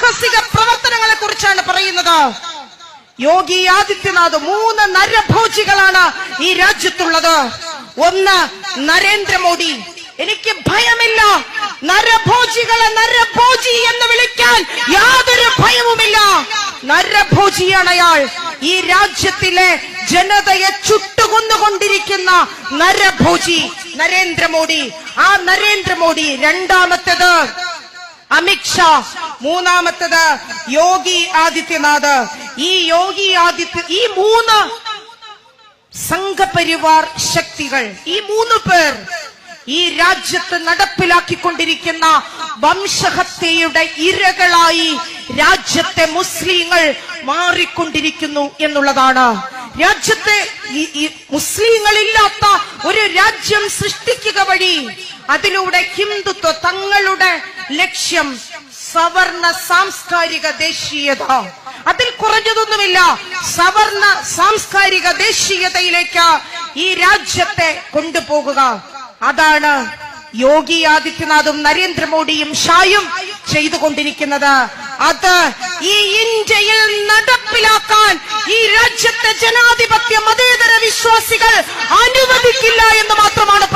സാഹസിക പ്രവർത്തനങ്ങളെ കുറിച്ചാണ് പറയുന്നത്. യോഗി ആദിത്യനാഥ് 3 നരഭോജികളാണ് ഈ രാജ്യത്തുള്ളത്. ഒന്ന് നരേന്ദ്രമോദി. എനിക്ക് ഭയമില്ല, നരഭോജികളെ നരഭോജി എന്ന് വിളിക്കാൻ യാതൊരു ഭയവുമില്ല. നരഭോജിയാണ് അയാൾ. ഈ രാജ്യത്തിലെ ജനതയെ ചുട്ടുകൊന്നുകൊണ്ടിരിക്കുന്ന നരഭോജി നരേന്ദ്രമോദി. ആ നരേന്ദ്രമോദി. രണ്ടാമത്തേത് അമിത്ഷാ. മൂന്നാമത്തേത് യോഗി ആദിത്യനാഥ്. ഈ 3 സംഘപരിവാർ ശക്തികൾ, ഈ 3 പേർ ഈ രാജ്യത്ത് നടപ്പിലാക്കിക്കൊണ്ടിരിക്കുന്ന വംശഹത്യയുടെ ഇരകളായി രാജ്യത്തെ മുസ്ലിങ്ങൾ മാറിക്കൊണ്ടിരിക്കുന്നു എന്നുള്ളതാണ്. രാജ്യത്തെ മുസ്ലിങ്ങളില്ലാത്ത ഒരു രാജ്യം സൃഷ്ടിക്കുക വഴി അതിലൂടെ ഹിന്ദുത്വ തങ്ങളുടെ ലക്ഷ്യം സവർണ സാംസ്കാരിക ദേശീയത, അതിൽ കുറഞ്ഞതൊന്നുമില്ല. സവർണ സാംസ്കാരിക ദേശീയതയിലേക്ക് ഈ രാജ്യത്തെ കൊണ്ടുപോകുക. അതാണ് യോഗി ആദിത്യനാഥും നരേന്ദ്രമോദിയും ഷായും ചെയ്തുകൊണ്ടിരിക്കുന്നത്. അത് ഈ ഇന്ത്യയിൽ നടപ്പിലാക്കാൻ ഈ രാജ്യത്തെ ജനാധിപത്യ മതേതര വിശ്വാസികൾ അനുവദിക്കില്ല എന്ന് മാത്രമാണ്